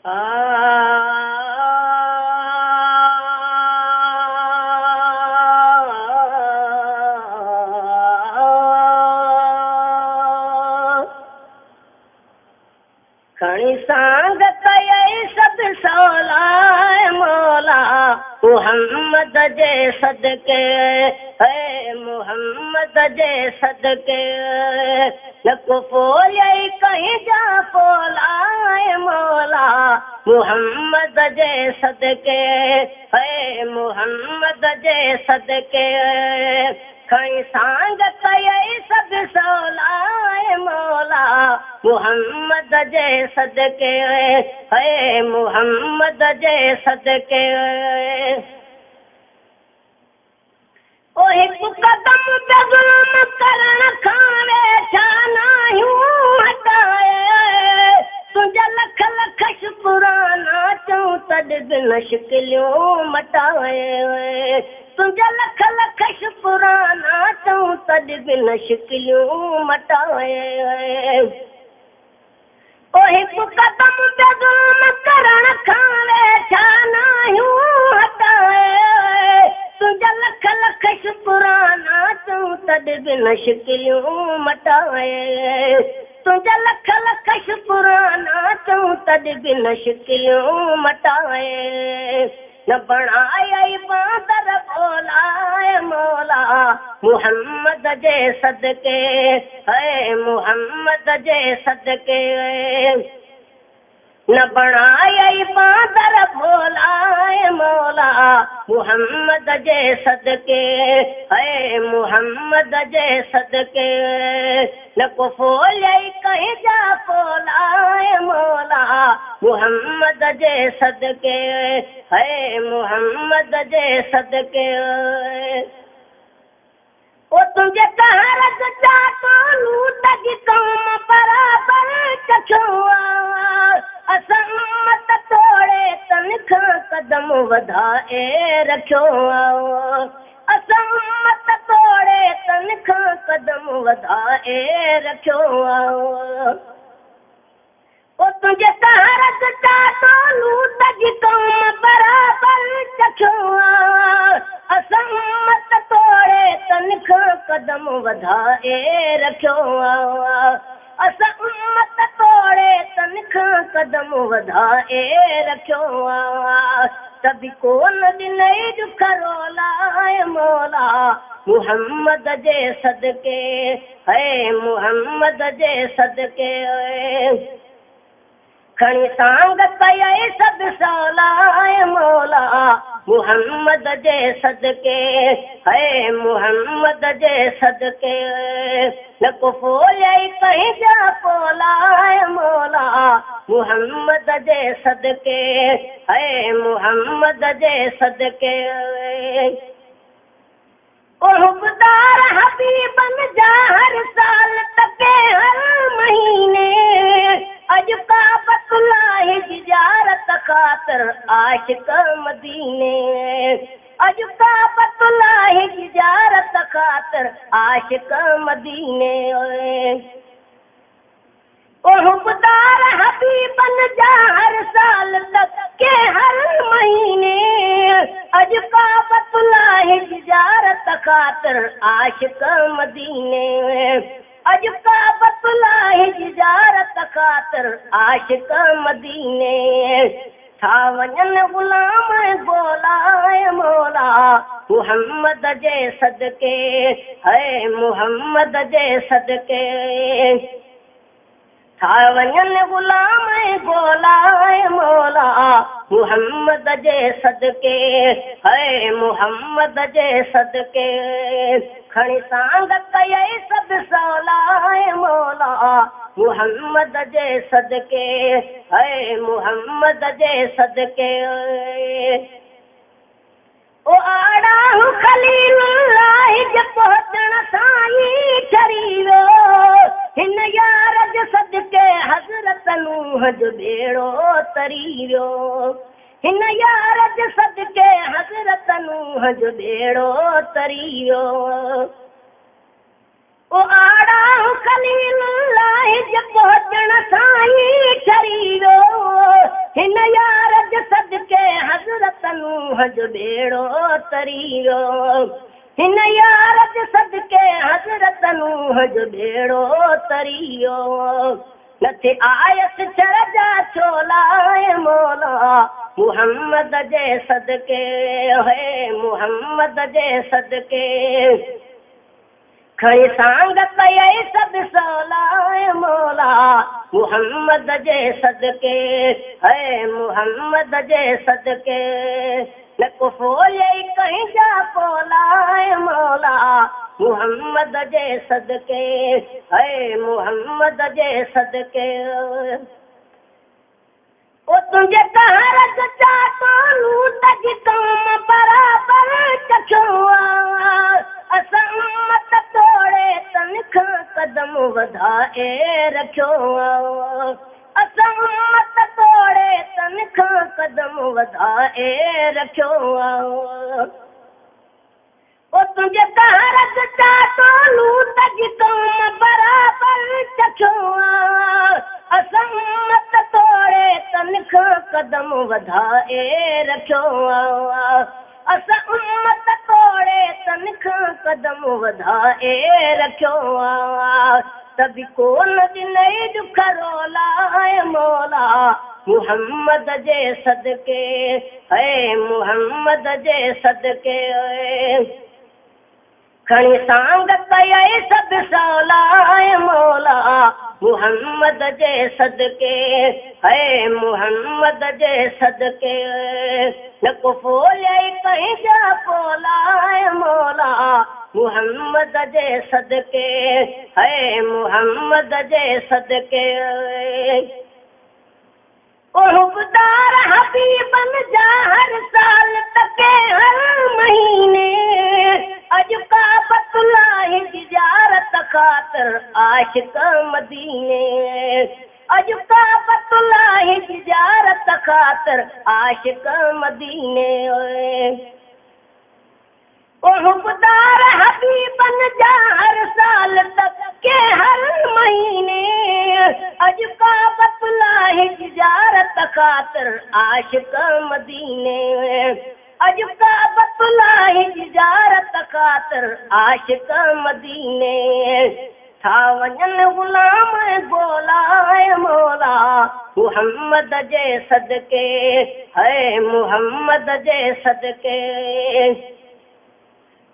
खणी सांग कई सद सौलाए मौला मुहम्मद जे सदके है मुहम्मद जे सदके न को पोले कहीं जा पोलाए मौला मुहम्मद जे सदके है मुहम्मद जे सदके खणी सांग कई सद सौलाए मौला मुहम्मद जे सदके है मुहम्मद जे सदके ओ हिकु कदम पे ज़ुल्म करण खां वेठा नाहियूं हटाए तुंहिंजा लख लख शुक्राना चऊं तॾहिं बि न शिकिलियूं मटाए तुंहिंजा लख लख शुक्राना चऊं तॾहिं बि न शिकिलियूं मटाए ओ हिकु कदम पे ज़ुल्म करण खां वेठा नाहियूं हटाए तुंहिंजा लख लख शुक्राना चऊं तॾहिं बि न शिकिलियूं मटाए तुंहिंजा लख लख शुक्राना चऊं तॾहिं बि न शिकिलियूं मटाए न बणाई बांदर बोलाए मौला मुहम्मद जे सदके है मुहम्मद जे सदके न बणाई बांदर बोलाए मौला मुहम्मद जे सदके है मुहम्मद जे सदके न को फोले कहीं जा पोलाए मौला मुहम्मद जे सदके है मुहम्मद जे सदके ओ तुझे कहर चातो लूट जी कौम बराबर चखुआ असम्मत तोड़े तनखा कदम वधाए रखियो असम्मत तोड़े तनखा कदम वधाए रखियो ओ तुझे कहर चातो लूट जी कौम बराबर चखुआ असम्मत तोड़े तनखा कदम वधाए रखियो असम्मत तोड़े तनखा कदम वधाए रखियो तभी कोन ॾिनई दुख रोलाए मौला मुहम्मद जे सदके है मुहम्मद जे सदके खणी सांग कई सद सौलाए मौला मुहम्मद जे सदके है मुहम्मद जे सदके न को पोले कहीं जा पोलाए मौला मुहम्मद जे सदके है मुहम्मद जे सदके ओ हुबदार हबीबन जा हर साल तके हर महीने अॼु काबतुल्लाह जियारत ख़ातिर आशिक मदीने अॼु काबतुल्लाह जियारत ख़ातिर आशिक मदीने ओ हुबदार हबीबन जा हर साल तके हर महीने अॼु काबतुल्लाह जियारत ख़ातिर आशिक मदीने अॼु काबतुल्लाह जियारत ख़ातिर आशिक मदीने था वञनि ग़ुलाम ॻोल्हाए मौला मुहम्मद जे सदके है मुहम्मद जे सदके था वञनि ग़ुलाम ॻोल्हाए मौला मुहम्मद जे सदके है मुहम्मद जे सदके खणी सांग कई सद सौलाए मौला मुहम्मद जे सदके है मुहम्मद जे सदके ओ आड़ा खलीलुल्लाह जे पहुचण साईं ठरी वियो हिन यार जे सदके हज़रत नूह जो बेड़ो तरी वियो हिन यार जे सदके हज़रत नूह जो बेड़ो तरी वियो ओ आड़ा खलीलुल्लाह जे पहुचण साईं ठरी वियो हिन हज बेड़ो तरी वियो हिन यार जे सदके हज़रत नूह जो बेड़ो तरी वियो नथे आयस चर जा चोला मौला मुहम्मद जे सदके है मुहम्मद जे सदके खणी सांग कई सब सवला मौला मुहम्मद जे सदके है मुहम्मद जे सदके न को फोले कहीं जा पोला मौला मुहम्मद जे सदके है मुहम्मद जे सदके ओ तुझे कहरत चातो लूट जी कौम बराबर चखुआ असम्मत तोड़े तनख कदम वधाए रखियो असम्मत तोड़े तनख कदम वधाए रखियो ओ तुझे कहरत चातो लूट जी कौम बराबर चखुआ असम्मत तोड़े तनख कदम वधाए रखियो असम्मत तोड़े तनख कदम वधाए रखियो तभी कोन दिनई दुख रोला मौला मुहम्मद जे सदके है मुहम्मद जे सदके खणी सांग कई सब सवला मौला मुहम्मद जे सदके है मुहम्मद जे सदके न को फोले कहीं जा पोला मौला मुहम्मद जे सदके है मुहम्मद जे सदके ओ हुबदार हबीबन जा हर साल तके हर महीने अज काबतुल्लाह जियारत खातर आशिक मदीने अज काबतुल्लाह जियारत खातर आशिक मदीने ओ हुबदार हबीबन जा हर साल तक के हर महीने अज काबतुल्लाह जियारत खातर आशिक मदीने अज काबतुल्लाह जियारत खातर आशिक मदीने था वञन गुलाम गोला मौला मुहम्मद जे सदके है मुहम्मद जे सदके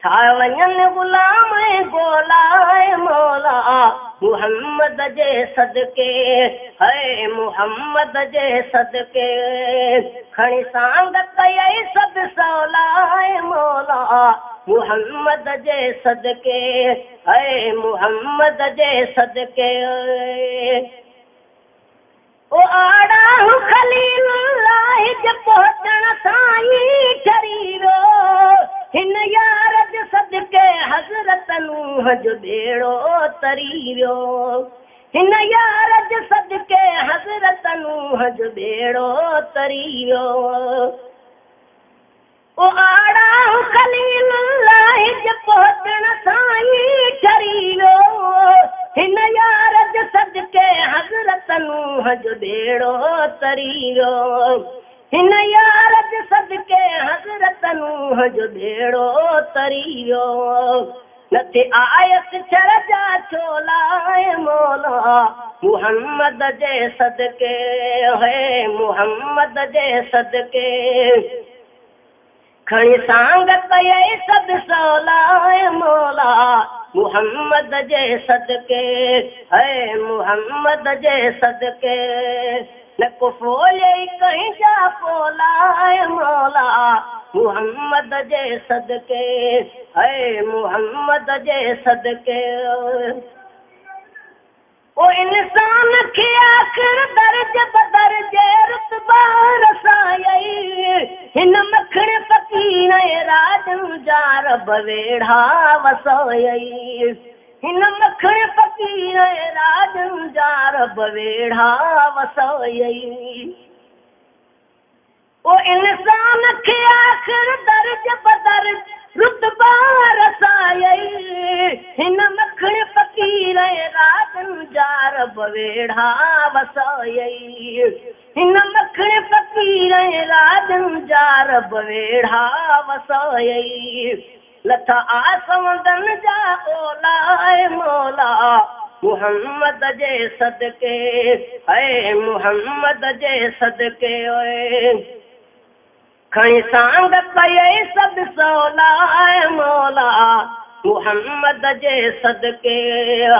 था वञन गुलाम गोला मौला मुहम्मद जे सदके है मुहम्मद जे सदके खणी सांग कई सब सवला मौला मुहम्मद जे सदके है मुहम्मद जे सदके ओ आड़ा खलीलुल्लाह जे पहुचण साईं ठरी वियो हिन यार जे सदके हज़रत नूह जो बेड़ो तरी वियो हिन यार जे सदके हज़रत नूह जो बेड़ो तरी वियो ओ आड़ा खलीलुल्लाह जे पहुचण साईं ठरी वियो हिन यार जे सदके हज़रत नूह जो बेड़ो तरी वियो हिन यार जे सदके हज़रत नूह जो बेड़ो तरी वियो नथे आयस चर जा चोला मौला मुहम्मद जे सदके है मुहम्मद जे सदके खणी सांग कई सब सवला मौला मुहम्मद जे सदके है मुहम्मद जे सदके न को फोले कहीं जा पोला मौला मुहम्मद जे सदके है मुहम्मद जे सदके ओ इंसान खे आखिर दर्ज बदर्जे रुतबा रसायई हिन मखण फकीर राजन जा रब वेढ़ा वसायई हिन मखण फकीर राजन जा रब वेढ़ा वसायई ओ इंसान खे आखिर दर्ज बदर्ज रुतबा रसायई हिन मखण फकीर राजन जा रब वेढ़ा वसायई हिन मखण फकीर राजन जा रब बवेड़ा वसाई लथा आसमंदन जा ओलाए मौला मुहम्मद जे सदके है मुहम्मद जे सदके ओए खणी सांग कये सब सौलाए मौला मुहम्मद जे सदके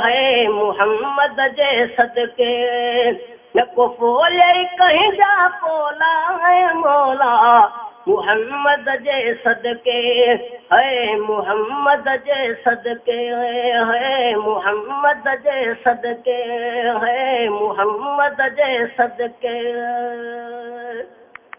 है मुहम्मद जे सदके न को फोले कहीं जा पोला है मौला मुहम्मद जे सदके है मुहम्मद जे सदके है मुहम्मद जे सदके है मुहम्मद जे सदके